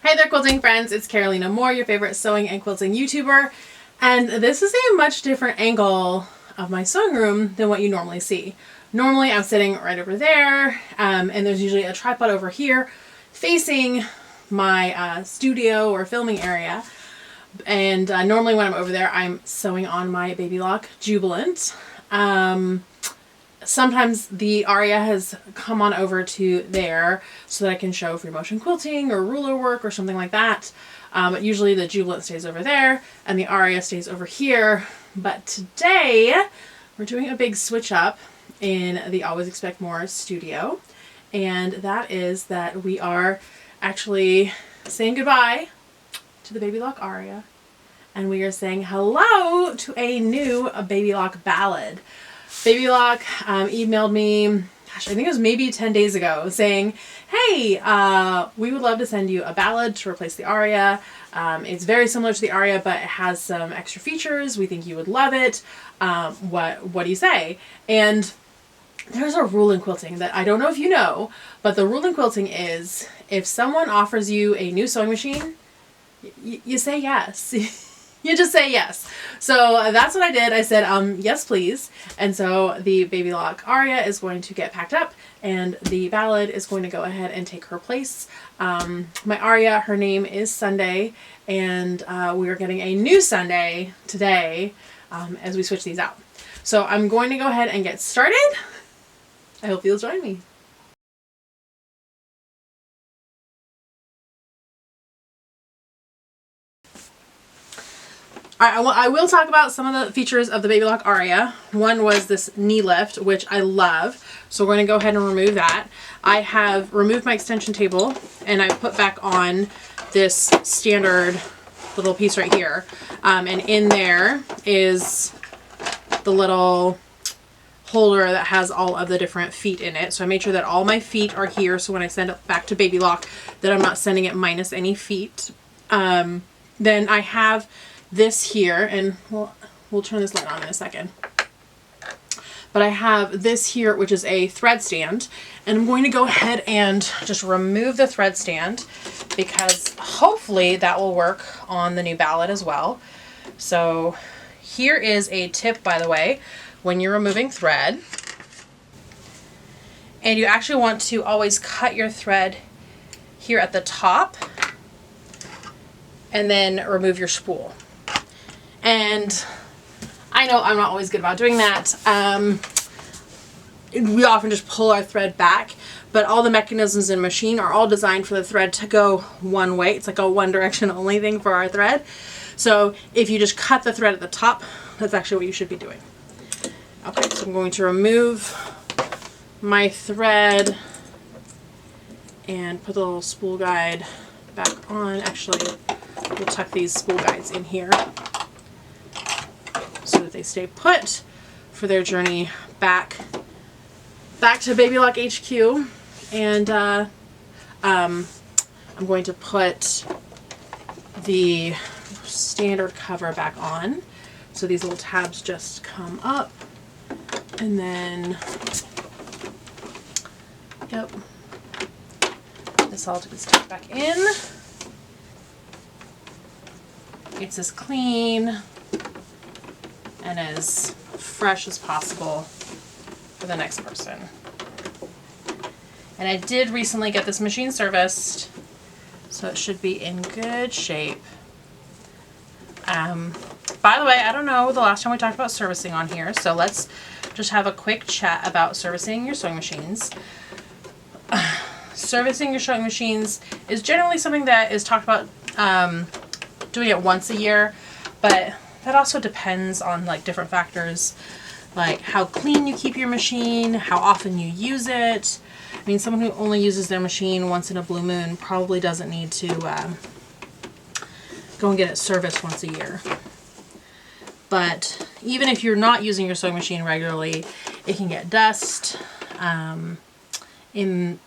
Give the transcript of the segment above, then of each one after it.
Hey there, quilting friends, it's Carolina Moore, your favorite sewing and quilting YouTuber, and this is a much different angle of my sewing room than what you normally see. Normally I'm sitting right over there, and there's usually a tripod over here facing my studio or filming area, and normally when I'm over there I'm sewing on my Baby Lock Jubilant. Sometimes the Aria has come on over to there so that I can show free motion quilting or ruler work or something like that. But usually the Jubilant stays over there and the Aria stays over here. But today we're doing a big switch up in the Always Expect More studio. And that is that we are actually saying goodbye to the Baby Lock Aria. And we are saying hello to a new Baby Lock Ballad. Baby Lock emailed me, gosh, I think it was maybe 10 days ago, saying, hey, we would love to send you a ballad to replace the Aria. It's very similar to the Aria, but it has some extra features. We think you would love it. What do you say? And there's a rule in quilting that I don't know if you know, but the rule in quilting is if someone offers you a new sewing machine, you say yes. You just say yes. So that's what I did. I said, yes, please. And so the Baby Lock Aria is going to get packed up and the Ballad is going to go ahead and take her place. My Aria, her name is Sunday, and we are getting a new Sunday today as we switch these out. So I'm going to go ahead and get started. I hope you'll join me. Alright, I will talk about some of the features of the Baby Lock Aria. One was this knee lift, which I love. So we're going to go ahead and remove that. I have removed my extension table and I put back on this standard little piece right here. And in there is the little holder that has all of the different feet in it. So I made sure that all my feet are here. So when I send it back to Baby Lock, that I'm not sending it minus any feet. Then I have this here, and we'll turn this light on in a second. But I have this here, which is a thread stand, and I'm going to go ahead and just remove the thread stand because hopefully that will work on the new Ballad as well. So here is a tip, by the way, when you're removing thread. And you actually want to always cut your thread here at the top and then remove your spool. And I know I'm not always good about doing that. We often just pull our thread back, but all the mechanisms in machine are all designed for the thread to go one way. It's like a one direction only thing for our thread. So if you just cut the thread at the top, that's actually what you should be doing. Okay, so I'm going to remove my thread and put the little spool guide back on. Actually, we'll tuck these spool guides in here so that they stay put for their journey back to Baby Lock HQ. And I'm going to put the standard cover back on. So these little tabs just come up, and then, yep, this all gets tucked back in. It's as clean and as fresh as possible for the next person. And I did recently get this machine serviced, so it should be in good shape. By the way, I don't know the last time we talked about servicing on here, so let's just have a quick chat about servicing your sewing machines. Servicing your sewing machines is generally something that is talked about doing it once a year, but that also depends on like different factors, like how clean you keep your machine, how often you use it. I mean, someone who only uses their machine once in a blue moon probably doesn't need to go and get it serviced once a year. But even if you're not using your sewing machine regularly, it can get dust in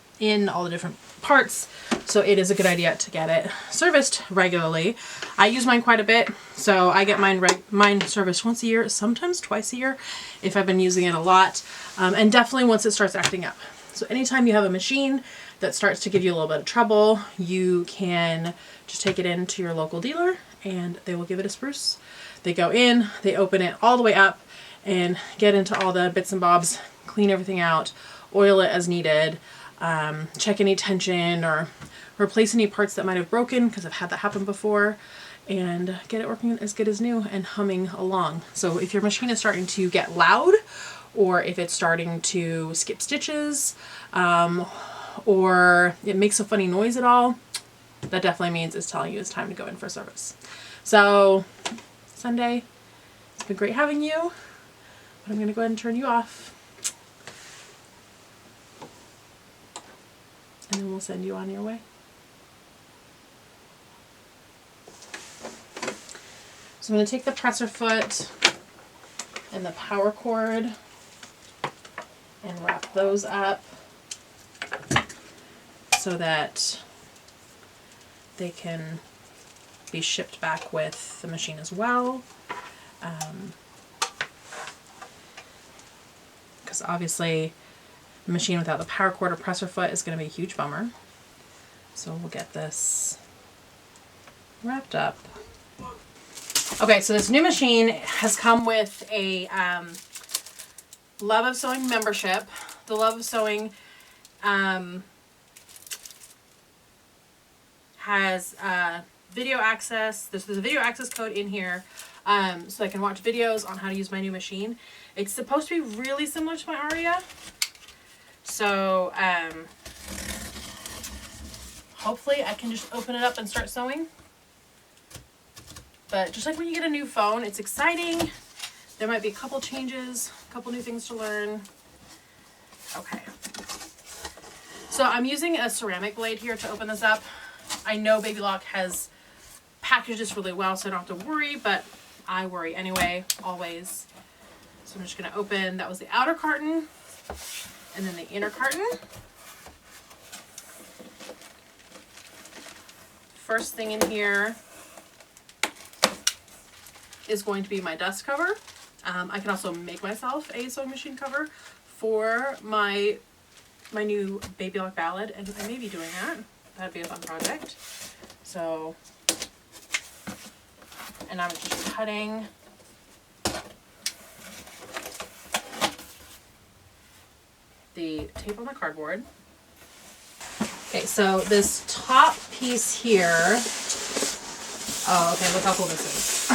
all the different parts. So it is a good idea to get it serviced regularly. I use mine quite a bit, so I get mine serviced once a year, sometimes twice a year if I've been using it a lot, and definitely once it starts acting up. So anytime you have a machine that starts to give you a little bit of trouble, you can just take it into your local dealer and they will give it a spruce. They go in, they open it all the way up and get into all the bits and bobs, clean everything out, oil it as needed, check any tension or replace any parts that might have broken, because I've had that happen before, and get it working as good as new and humming along. So if your machine is starting to get loud, or if it's starting to skip stitches, or it makes a funny noise at all, that definitely means it's telling you it's time to go in for service. So Sunday, it's been great having you, but I'm going to go ahead and turn you off. And then we'll send you on your way. So I'm going to take the presser foot and the power cord and wrap those up so that they can be shipped back with the machine as well. Because obviously the machine without the power cord or presser foot is going to be a huge bummer. So we'll get this wrapped up. Okay, so this new machine has come with a Love of Sewing membership. The Love of Sewing has video access. There's a video access code in here, so I can watch videos on how to use my new machine. It's supposed to be really similar to my Aria. So hopefully I can just open it up and start sewing. But just like when you get a new phone, it's exciting. There might be a couple changes, a couple new things to learn. Okay. So I'm using a ceramic blade here to open this up. I know Baby Lock has packaged this really well, so I don't have to worry, but I worry anyway, always. So I'm just going to open, that was the outer carton, and then the inner carton. First thing in here is going to be my dust cover. I can also make myself a sewing machine cover for my new Baby Lock Ballad, and I may be doing that. That'd be a fun project. So, and I'm just cutting the tape on the cardboard. Okay, so this top piece here, oh, okay, look how cool this is.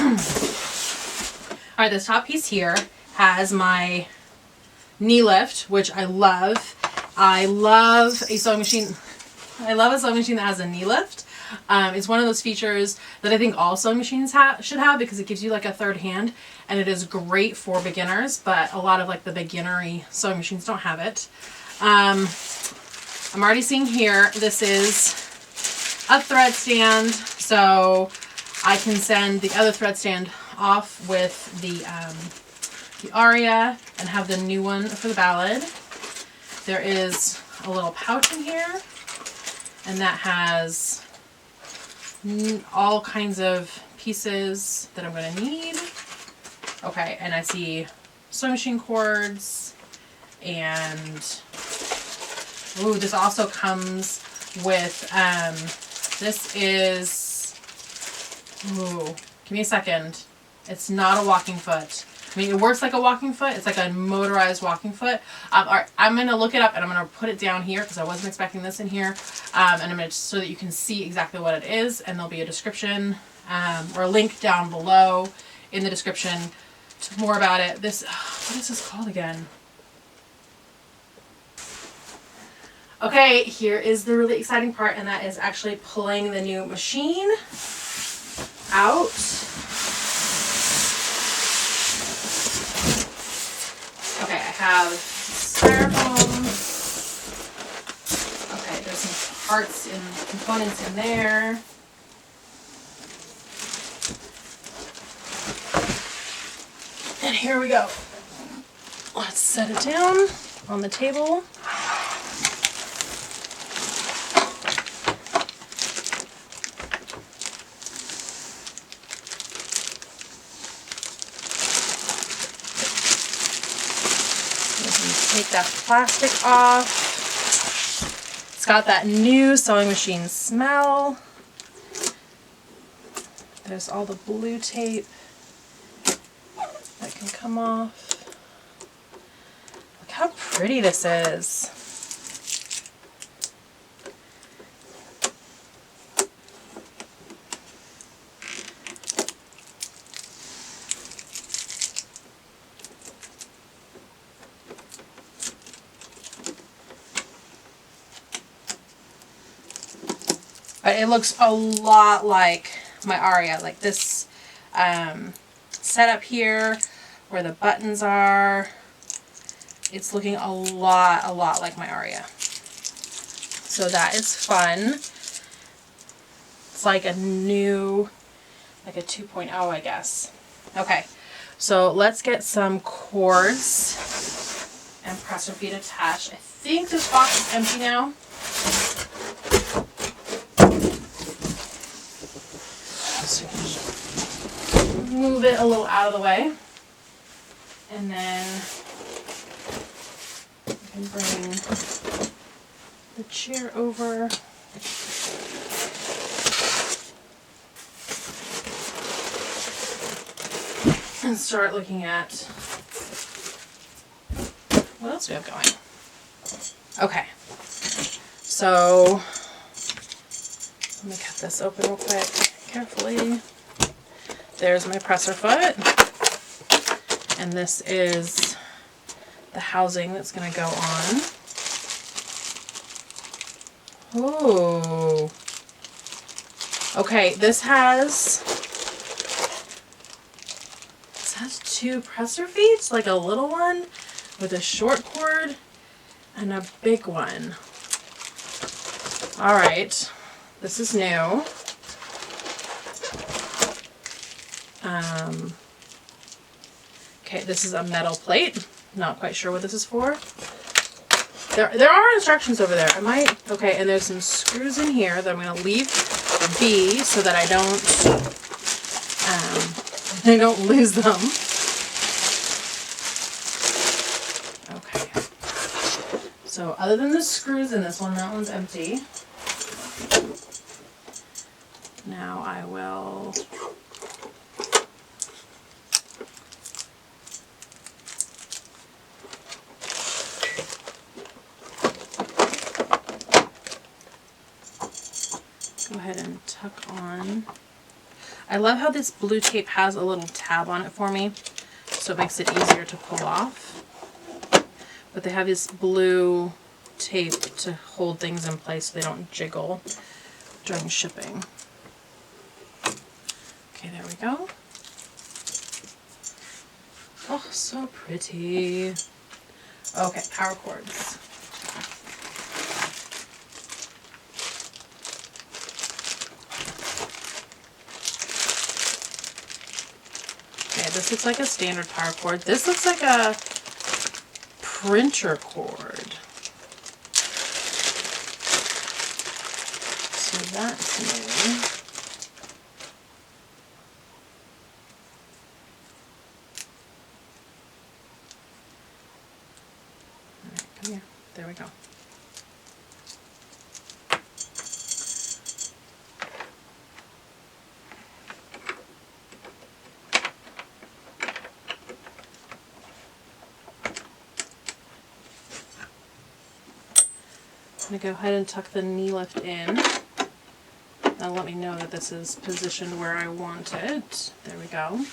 All right, this top piece here has my knee lift, which I love. I love a sewing machine. I love a sewing machine that has a knee lift. It's one of those features that I think all sewing machines should have, because it gives you like a third hand, and it is great for beginners, but a lot of like the beginnery sewing machines don't have it. I'm already seeing here, this is a thread stand, so I can send the other thread stand off with the Aria and have the new one for the Ballad. There is a little pouch in here, and that has all kinds of pieces that I'm going to need. Okay, and I see sewing machine cords, and ooh, this also comes with, this is, ooh, give me a second. It's not a walking foot. I mean, it works like a walking foot. It's like a motorized walking foot. All right, I'm going to look it up and I'm going to put it down here because I wasn't expecting this in here. And I'm going to, so that you can see exactly what it is, and there'll be a description or a link down below in the description to more about it. This, what is this called again? Okay, here is the really exciting part, and that is actually pulling the new machine out. Okay, I have styrofoam. Okay, there's some parts and components in there. And here we go. Let's set it down on the table. Take that plastic off. It's It's got that new sewing machine smell. There's all the blue tape that can come off. Look how pretty this is. It looks a lot like my Aria, like this setup here where the buttons are. It's looking a lot like my Aria. So that is fun. It's like a new, like a 2.0, I guess. Okay, so let's get some cords and presser feet attached. I think this box is empty now. Move it a little out of the way, and then I can bring the chair over. And start looking at what else do we have going. Okay, so let me cut this open real quick, carefully. There's my presser foot, and this is the housing that's going to go on. Oh, okay, this has two presser feet, like a little one with a short cord and a big one. All right, this is new. Okay, this is a metal plate. Not quite sure what this is for. There are instructions over there. Okay, and there's some screws in here that I'm going to leave be so that I don't lose them. Okay. So other than the screws in this one, that one's empty. Now I will go ahead and tuck on. I love how this blue tape has a little tab on it for me, so it makes it easier to pull off. But they have this blue tape to hold things in place so they don't jiggle during shipping. Okay, there we go. Oh, so pretty. Okay, power cords. This looks like a standard power cord. This looks like a printer cord. So that's new. All right, come here. There we go. I'm going to go ahead and tuck the knee lift in. That'll let me know that this is positioned where I want it. There we go.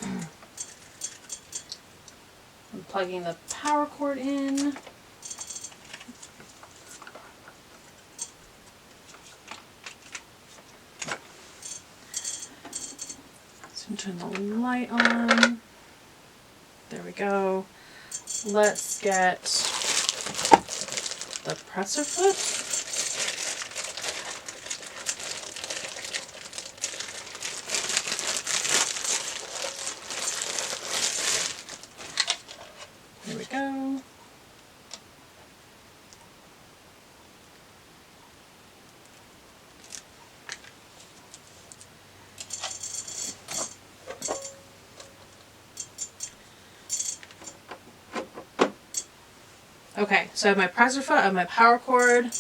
I'm plugging the power cord in. So turn the light on. There we go. Let's get the presser foot. There we go. Okay, so I have my presser foot, I have my power cord. The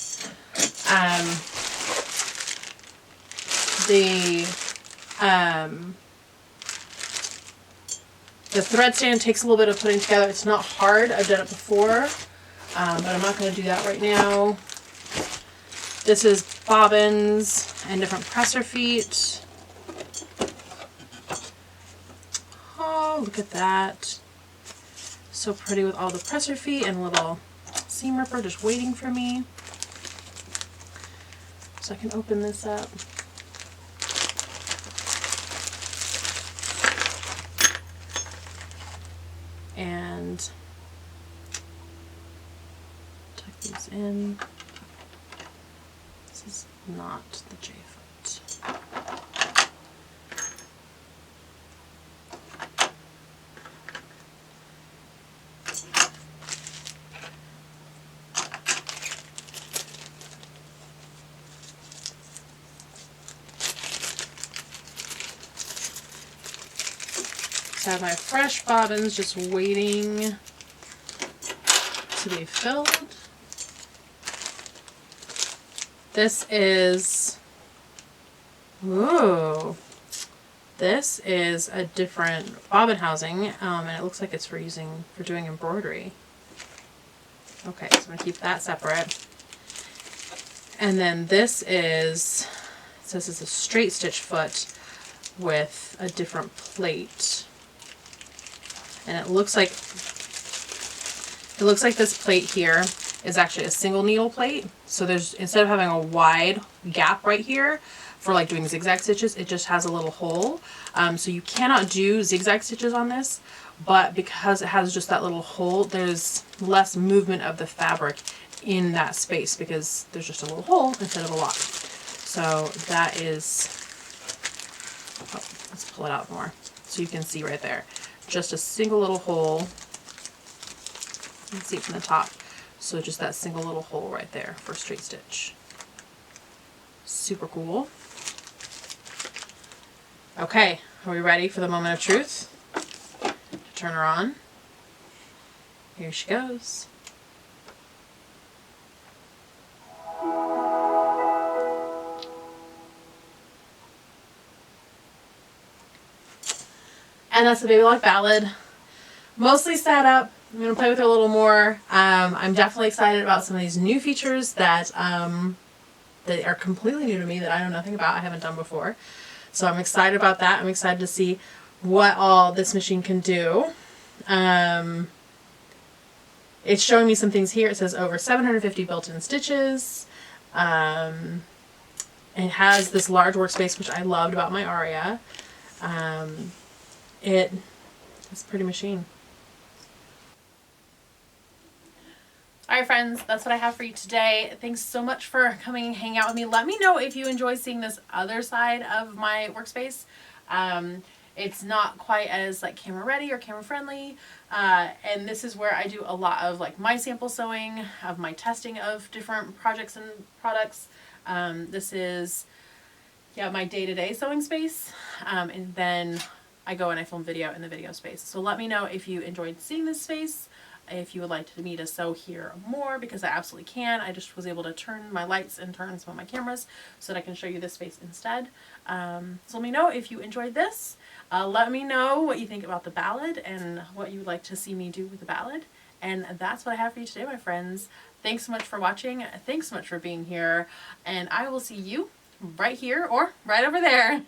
thread stand takes a little bit of putting together. It's not hard. I've done it before, but I'm not going to do that right now. This is bobbins and different presser feet. Oh, look at that. So pretty with all the presser feet and a little seam ripper just waiting for me. So I can open this up. And tuck these in. This is not the J foot. So I have my fresh bobbins just waiting to be filled. This is, ooh, this is a different bobbin housing, and it looks like it's for doing embroidery. Okay, so I'm gonna keep that separate. And then this is, it says it's a straight stitch foot with a different plate. And it looks like this plate here is actually a single needle plate. So there's, instead of having a wide gap right here for like doing zigzag stitches, it just has a little hole. So you cannot do zigzag stitches on this, but because it has just that little hole, there's less movement of the fabric in that space because there's just a little hole instead of a lock. So that is, oh, let's pull it out more so you can see right there. Just a single little hole. You can see it from the top. So just that single little hole right there for straight stitch. Super cool. Okay, are we ready for the moment of truth? Turn her on. Here she goes. And that's the Baby Lock Ballad. Mostly set up. I'm going to play with her a little more. I'm definitely excited about some of these new features that that are completely new to me that I know nothing about, I haven't done before. So I'm excited about that. I'm excited to see what all this machine can do. It's showing me some things here. It says over 750 built-in stitches. It has this large workspace, which I loved about my Aria. It's a pretty machine. Alright friends, that's what I have for you today. Thanks so much for coming and hanging out with me. Let me know if you enjoy seeing this other side of my workspace. It's not quite as like camera ready or camera friendly, and this is where I do a lot of like my sample sewing, of my testing of different projects and products. This is my day-to-day sewing space, and then I go and I film video in the video space. So let me know if you enjoyed seeing this space, if you would like me to sew here more, because I absolutely can. I just was able to turn my lights and turn some of my cameras so that I can show you this space instead. So let me know if you enjoyed this. Let me know what you think about the ballad and what you would like to see me do with the ballad. And that's what I have for you today, my friends. Thanks so much for watching. Thanks so much for being here. And I will see you right here or right over there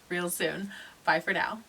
real soon. Bye for now.